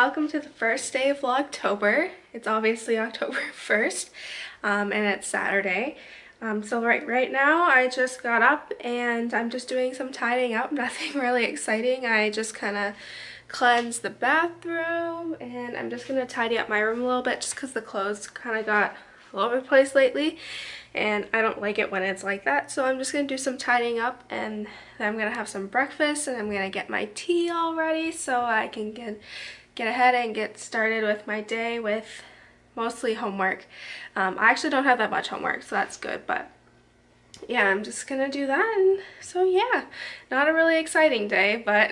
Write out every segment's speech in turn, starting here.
welcome to the first day of Vlogtober. It's obviously October 1st, and it's Saturday. So right now I just got up and I'm just doing some tidying up, nothing really exciting. I just kind of cleansed the bathroom and I'm just going to tidy up my room a little bit just because the clothes kind of got all over the place lately and I don't like it when it's like that. So I'm just going to do some tidying up and then I'm going to have some breakfast and I'm going to get my tea all ready so I can get ahead and get started with my day with mostly homework. I actually don't have that much homework, so that's good, but yeah, I'm just gonna do that. And so yeah, not a really exciting day, but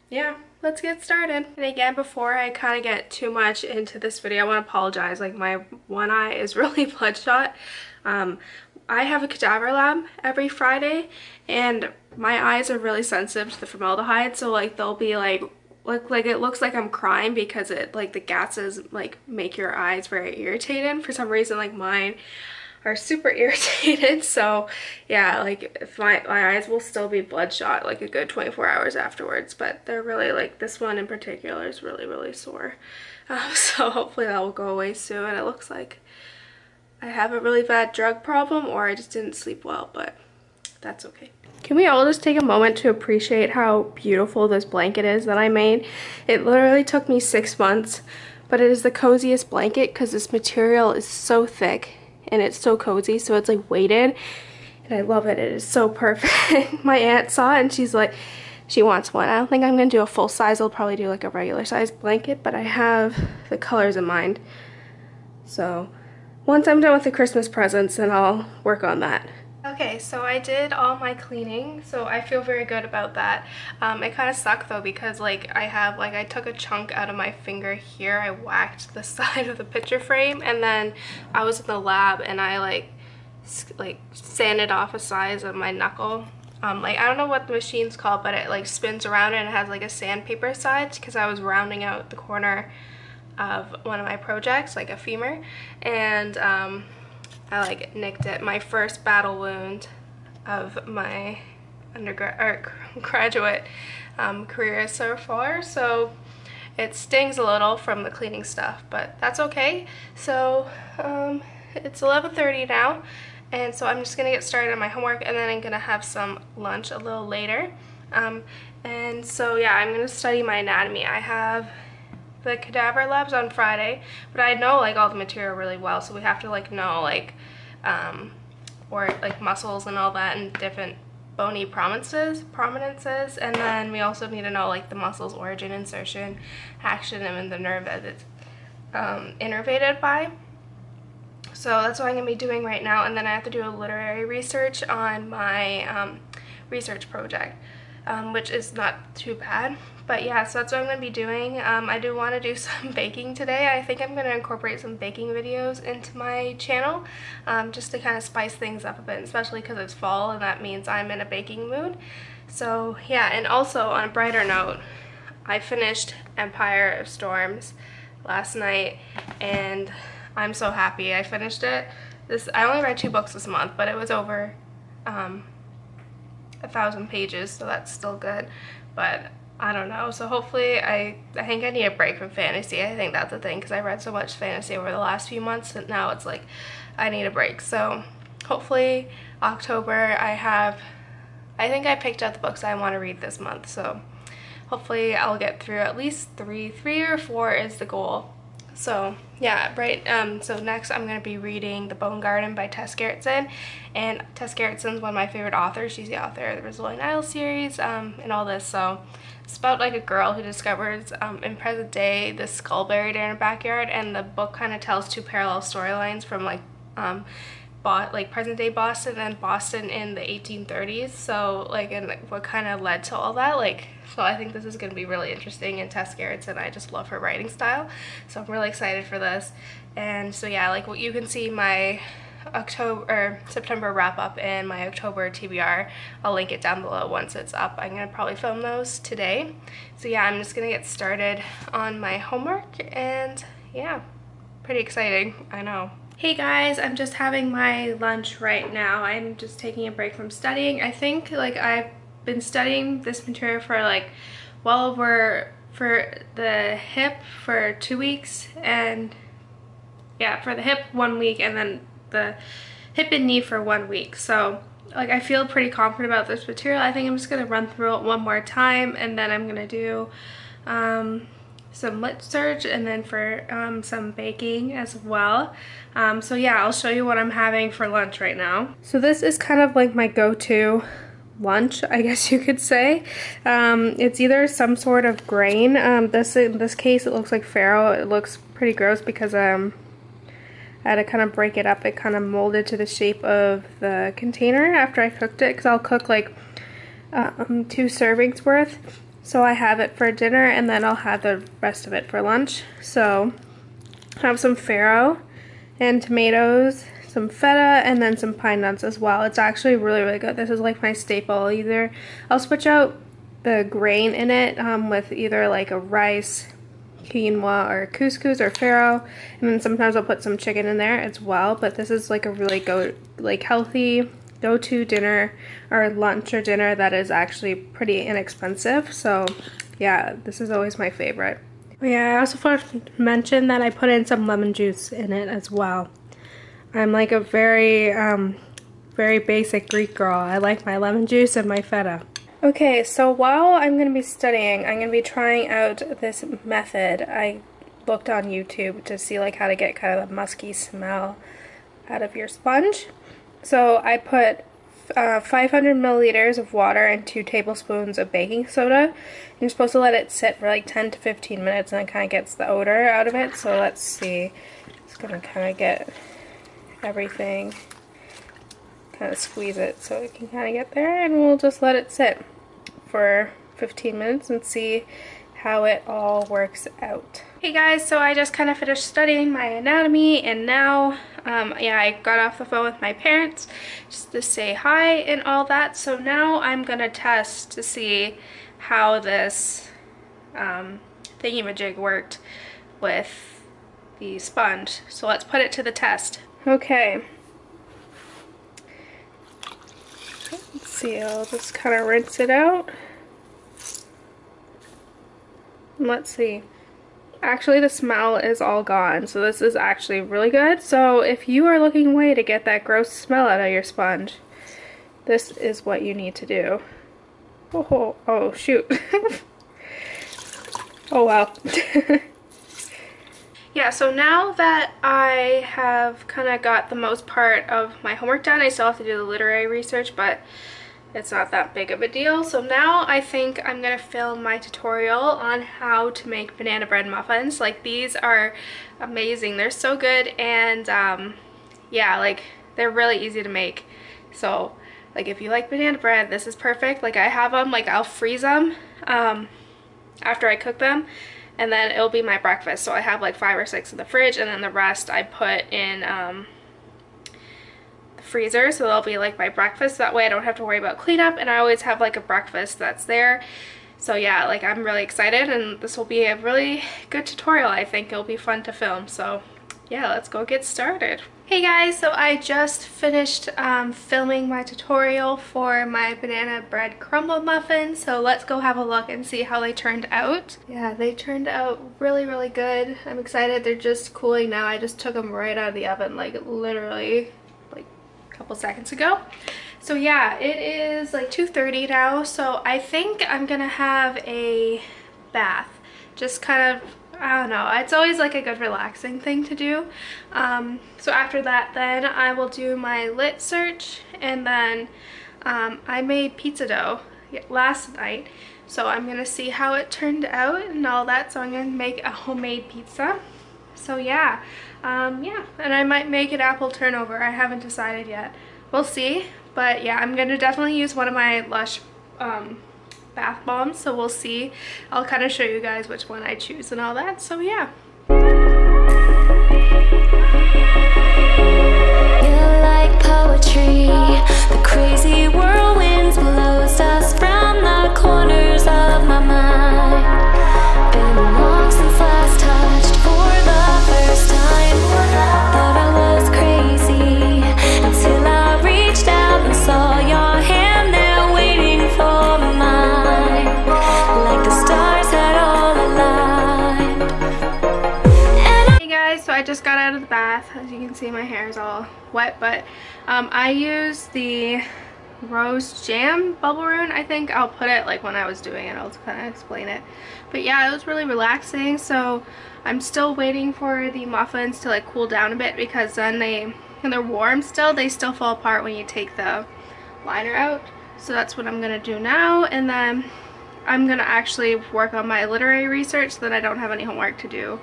yeah, let's get started. And again, before I kind of get too much into this video, I want to apologize. Like, my one eye is really bloodshot. I have a cadaver lab every Friday and my eyes are really sensitive to the formaldehyde, so like they'll be like it looks like I'm crying because it like the gases like make your eyes very irritated. For some reason, like mine are super irritated. So yeah, like if my eyes will still be bloodshot like a good 24 hours afterwards, but they're really like, this one in particular is really sore. So hopefully that will go away soon. It looks like I have a really bad drug problem or I just didn't sleep well, but that's okay. Can we all just take a moment to appreciate how beautiful this blanket is that I made? It literally took me 6 months, but it is the coziest blanket because this material is so thick and it's so cozy, so it's like weighted, and I love it. It is so perfect. My aunt saw it and she's like, she wants one. I don't think I'm gonna do a full size. I'll probably do like a regular size blanket, but I have the colors in mind. So once I'm done with the Christmas presents, then I'll work on that. Okay, so I did all my cleaning, so I feel very good about that. It kind of sucked though because like I took a chunk out of my finger here. I whacked the side of the picture frame and then I was in the lab and I like sanded off a size of my knuckle. Like I don't know what the machine's called, but it like spins around and it has like a sandpaper side because I was rounding out the corner of one of my projects, like a femur, and I like nicked it. My first battle wound of my graduate career so far, so it stings a little from the cleaning stuff, but that's okay. So it's 11:30 now, and so I'm just gonna get started on my homework and then I'm gonna have some lunch a little later. And so yeah, I'm gonna study my anatomy. I have the cadaver labs on Friday, but I know like all the material really well, so we have to like know like or like muscles and all that and different bony prominences, and then we also need to know like the muscle's origin, insertion, action, and the nerve that it's innervated by. So that's what I'm going to be doing right now, and then I have to do a literary research on my research project, which is not too bad. But yeah, so that's what I'm going to be doing. I do want to do some baking today. I think I'm going to incorporate some baking videos into my channel just to kind of spice things up a bit, especially because it's fall and that means I'm in a baking mood. So yeah, and also on a brighter note, I finished Empire of Storms last night and I'm so happy I finished it. I only read 2 books this month, but it was over 1,000 pages, so that's still good. But I don't know, so hopefully I think I need a break from fantasy. I think that's the thing, because I read so much fantasy over the last few months and now it's like I need a break. So hopefully October I think I picked out the books I want to read this month, so hopefully I'll get through at least 3 or 4 is the goal. So yeah, right, so next I'm going to be reading The Bone Garden by Tess Gerritsen, and Tess Gerritsen's one of my favorite authors. She's the author of the Rizzoli Isles series and all this. So it's about like a girl who discovers in present day this skull buried in her backyard, and the book kind of tells 2 parallel storylines from like present day Boston and Boston in the 1830s, so like, and what kind of led to all that, like, so I think this is going to be really interesting. And Tess Gerritsen, I just love her writing style, so I'm really excited for this. And so yeah, like what you can see my September wrap up and my October TBR, I'll link it down below once it's up. I'm gonna probably film those today. So yeah, I'm just gonna get started on my homework, and yeah, pretty exciting, I know. Hey guys, I'm just having my lunch right now. I'm just taking a break from studying. I think like I've been studying this material for like well over for the hip for 2 weeks, and yeah, for the hip 1 week, and then the hip and knee for 1 week. So like I feel pretty confident about this material. I think I'm just gonna run through it one more time, and then I'm gonna do some lit search, and then for some baking as well. So yeah, I'll show you what I'm having for lunch right now. So this is kind of like my go-to lunch, I guess you could say. It's either some sort of grain. In this case it looks like farro. It looks pretty gross because I had to kind of break it up. It kind of molded to the shape of the container after I cooked it, because I'll cook like 2 servings worth. So I have it for dinner, and then I'll have the rest of it for lunch. So I have some farro and tomatoes, some feta, and then some pine nuts as well. It's actually really, really good. This is like my staple. Either I'll switch out the grain in it with either like a rice, quinoa, or couscous, or farro, and then sometimes I'll put some chicken in there as well. But this is like a really healthy go-to dinner or lunch or dinner that is actually pretty inexpensive. So yeah, this is always my favorite. Yeah, I also forgot to mention that I put in some lemon juice in it as well. I'm like a very basic Greek girl. I like my lemon juice and my feta. Okay, so while I'm going to be studying, I'm going to be trying out this method. I looked on YouTube to see like how to get kind of the musky smell out of your sponge. So I put 500 milliliters of water and 2 tablespoons of baking soda. You're supposed to let it sit for like 10 to 15 minutes, and it kind of gets the odor out of it. So let's see. It's going to kind of get everything, kind of squeeze it so it can kind of get there, and we'll just let it sit for 15 minutes and see how it all works out. Hey guys, so I just kind of finished studying my anatomy, and now yeah, I got off the phone with my parents just to say hi and all that. So now I'm gonna test to see how this thingy-majig worked with the sponge. So let's put it to the test. Okay. Let's see, I'll just kind of rinse it out. Let's see. Actually, the smell is all gone, so this is actually really good. So if you are looking a way to get that gross smell out of your sponge, this is what you need to do. Oh shoot. Oh wow. Yeah, so now that I have kind of got the most part of my homework done, I still have to do the literary research, but it's not that big of a deal. So now I think I'm gonna film my tutorial on how to make banana bread muffins. Like, these are amazing. They're so good, and yeah, like they're really easy to make. So like if you like banana bread, this is perfect. Like, I have them, like I'll freeze them after I cook them, and then it'll be my breakfast. So I have like 5 or 6 in the fridge, and then the rest I put in freezer, so they'll be like my breakfast. That way I don't have to worry about cleanup, and I always have like a breakfast that's there. So yeah, like I'm really excited, and this will be a really good tutorial. I think it'll be fun to film. So yeah, let's go get started. Hey guys, so I just finished filming my tutorial for my banana bread crumble muffins, so let's go have a look and see how they turned out. Yeah, they turned out really, really good. I'm excited. They're just cooling now. I just took them right out of the oven, like literally couple seconds ago. So yeah, it is like 2:30 now, so I think I'm gonna have a bath. Just kind of, I don't know, it's always like a good relaxing thing to do. So after that, then I will do my lit search, and then I made pizza dough last night, so I'm gonna see how it turned out and all that. So I'm gonna make a homemade pizza. So yeah, yeah, and I might make an apple turnover. I haven't decided yet. We'll see. But yeah, I'm gonna definitely use one of my Lush bath bombs, so we'll see. I'll kind of show you guys which one I choose and all that. So yeah. You're like poetry, the crazy whirlwinds blows us from the corners of my mind. Been long since last touched for the first time. Thought I was crazy until I reached out and saw your hand there waiting for mine. Like the stars had all out of the bath. As you can see, my hair is all wet, but I used the Rose Jam Bubble Rune. I think I'll put it like when I was doing it, I'll kind of explain it. But yeah, it was really relaxing. So I'm still waiting for the muffins to like cool down a bit, because then when they're warm still, they still fall apart when you take the liner out. So that's what I'm gonna do now, and then I'm gonna actually work on my literary research so that I don't have any homework to do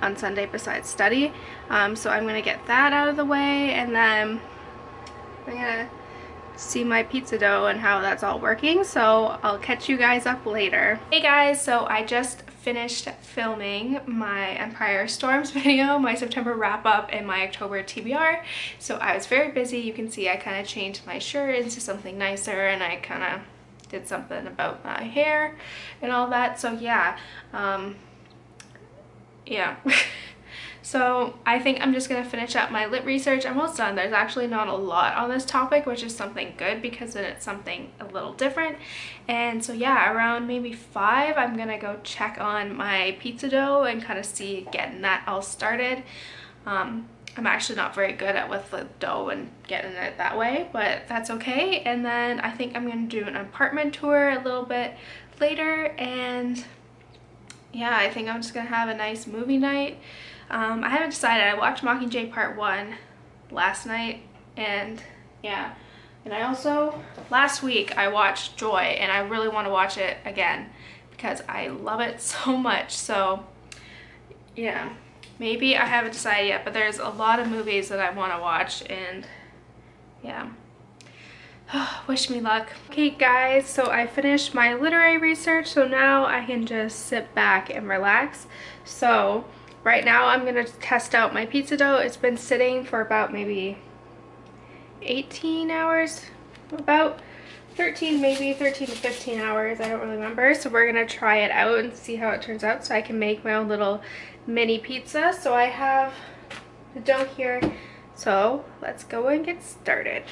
on Sunday besides study. So I'm gonna get that out of the way, and then I'm gonna see my pizza dough and how that's all working. So I'll catch you guys up later. Hey guys, so I just finished filming my Empire Storms video, my September wrap up, and my October TBR. So I was very busy. You can see I kind of changed my shirt into something nicer, and I kind of did something about my hair and all that. So yeah, yeah. So I think I'm just gonna finish up my lit research. I'm almost done. There's actually not a lot on this topic, which is something good, because then it's something a little different. And so yeah, around maybe 5, I'm gonna go check on my pizza dough and kind of see getting that all started. I'm actually not very good with the dough and getting it that way, but that's okay. And then I think I'm gonna do an apartment tour a little bit later, and yeah, I think I'm just gonna have a nice movie night. I haven't decided. I watched Mockingjay Part 1 last night, and yeah. And I also, last week, I watched Joy, and I really want to watch it again because I love it so much. So yeah, maybe I haven't decided yet, but there's a lot of movies that I want to watch, and yeah. Wish me luck. Okay guys, so I finished my literary research, so now I can just sit back and relax. So right now I'm gonna test out my pizza dough. It's been sitting for about maybe 18 hours, about 13 to 15 hours, I don't really remember. So we're gonna try it out and see how it turns out, so I can make my own little mini pizza. So I have the dough here, so let's go and get started.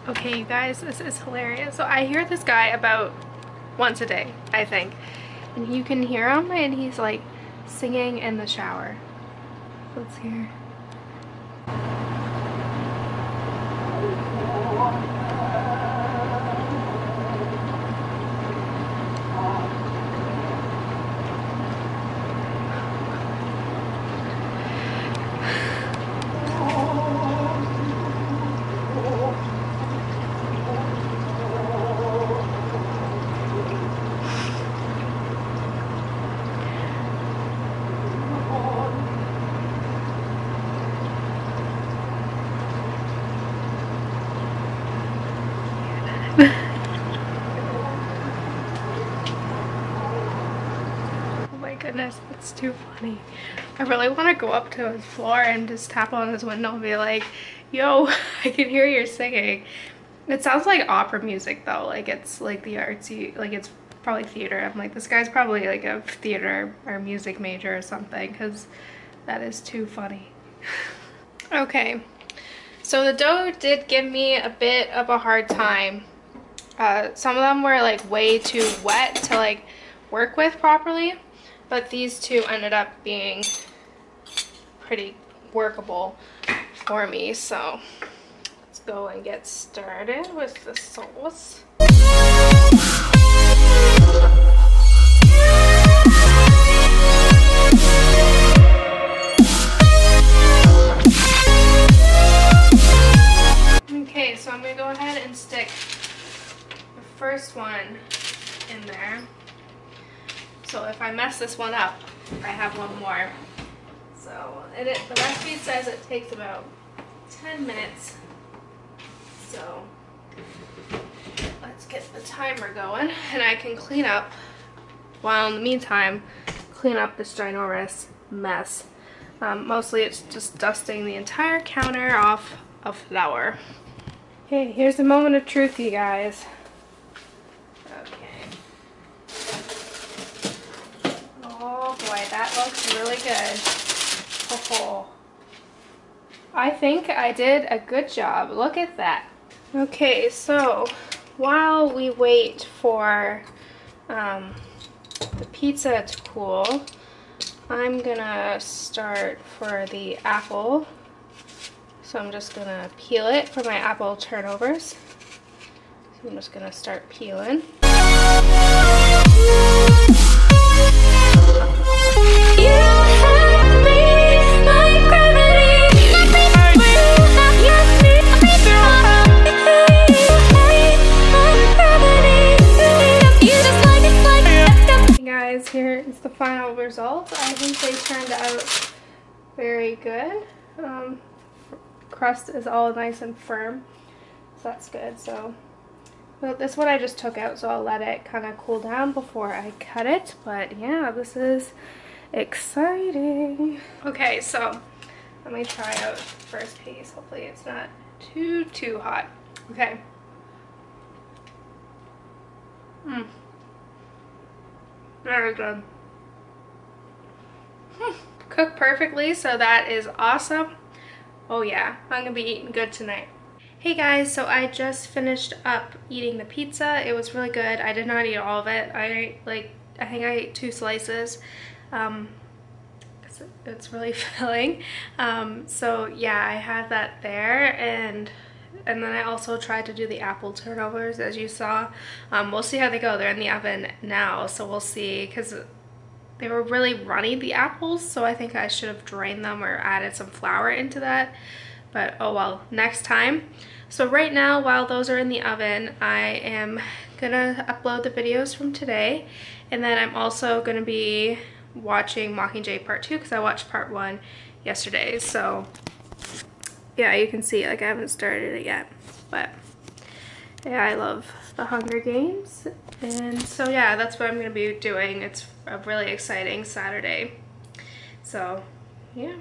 Okay, you guys, this is hilarious. So I hear this guy about once a day, I think, and you can hear him, and he's like singing in the shower. Let's hear. Oh my goodness, that's too funny. I really want to go up to his floor and just tap on his window and be like, yo, I can hear you singing. It sounds like opera music though, like it's like the artsy, like it's probably theater. I'm like, this guy's probably like a theater or music major or something, because that is too funny. Okay, so the dough did give me a bit of a hard time. Some of them were like way too wet to like work with properly, but these two ended up being pretty workable for me. So let's go and get started with the sauce. Okay, so I'm gonna go ahead and stick the first one in there. So if I mess this one up, I have one more. So the recipe says it takes about 10 minutes. So let's get the timer going, and I can clean up, while in the meantime, clean up this ginormous mess. Mostly it's just dusting the entire counter off of flour. Okay, here's the moment of truth, you guys. Okay. Oh really good. Oh, I think I did a good job. Look at that. Okay, so while we wait for the pizza to cool, I'm gonna start for the apple. So I'm just gonna peel it for my apple turnovers. So I'm just gonna start peeling. Here is the final result. I think they turned out very good. Crust is all nice and firm, so that's good. So well, this one I just took out, so I'll let it kind of cool down before I cut it. But yeah, this is exciting. Okay, so let me try out the first piece. Hopefully it's not too hot. Okay. Very good. Cooked perfectly, so that is awesome. Oh yeah, I'm gonna be eating good tonight. Hey guys, so I just finished up eating the pizza. It was really good. I did not eat all of it. I think I ate 2 slices. It's really filling. So yeah, I had that there, and then I also tried to do the apple turnovers, as you saw. We'll see how they go. They're in the oven now, so we'll see, because they were really runny, the apples, so I think I should have drained them or added some flour into that. But oh well, next time. So right now, while those are in the oven, I am gonna upload the videos from today, and then I'm also gonna be watching Mockingjay Part 2, because I watched Part 1 yesterday. So yeah, you can see, like, I haven't started it yet, but yeah, I love the Hunger Games. And so yeah, that's what I'm gonna be doing. It's a really exciting Saturday. So yeah,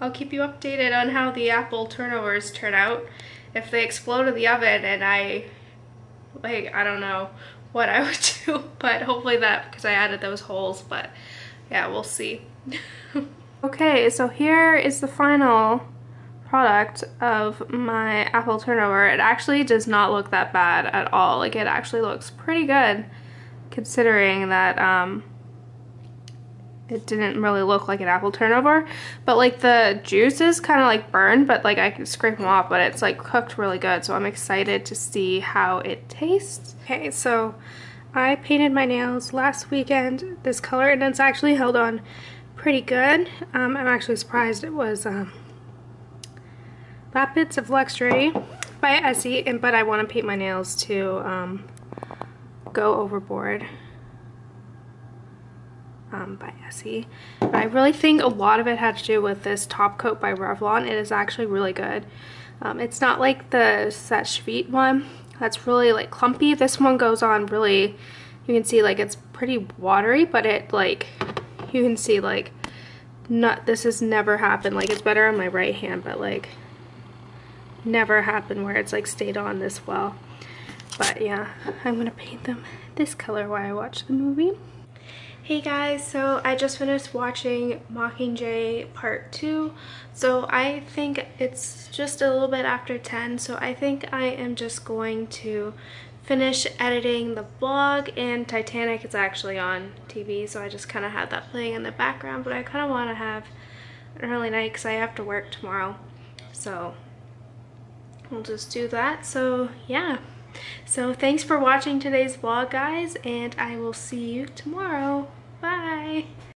I'll keep you updated on how the apple turnovers turn out. If they explode in the oven and I don't know what I would do, but hopefully that, because I added those holes, but yeah, we'll see. Okay, so here is the final product of my apple turnover. It actually does not look that bad at all. Like, it actually looks pretty good, considering that it didn't really look like an apple turnover, but like the juice is kind of like burned, but like I can scrape them off, but it's like cooked really good, so I'm excited to see how it tastes. Okay, so I painted my nails last weekend this color, and it's actually held on pretty good. I'm actually surprised. It was Lapis of Luxury by Essie, but I want to paint my nails to Go Overboard by Essie. But I really think a lot of it had to do with this top coat by Revlon. It is actually really good. It's not like the Seche Vite one that's really like clumpy. This one goes on really, you can see like it's pretty watery, but it like, you can see like, this has never happened. Like, it's better on my right hand, but like never happened where it's like stayed on this well. But yeah, I'm gonna paint them this color while I watch the movie. Hey guys, so I just finished watching Mockingjay Part 2. So I think it's just a little bit after 10, so I think I am just going to finish editing the vlog, and Titanic is actually on TV, so I just kind of had that playing in the background, but I kind of want to have an early night because I have to work tomorrow. So we'll just do that. So yeah. So thanks for watching today's vlog, guys, and I will see you tomorrow. Bye!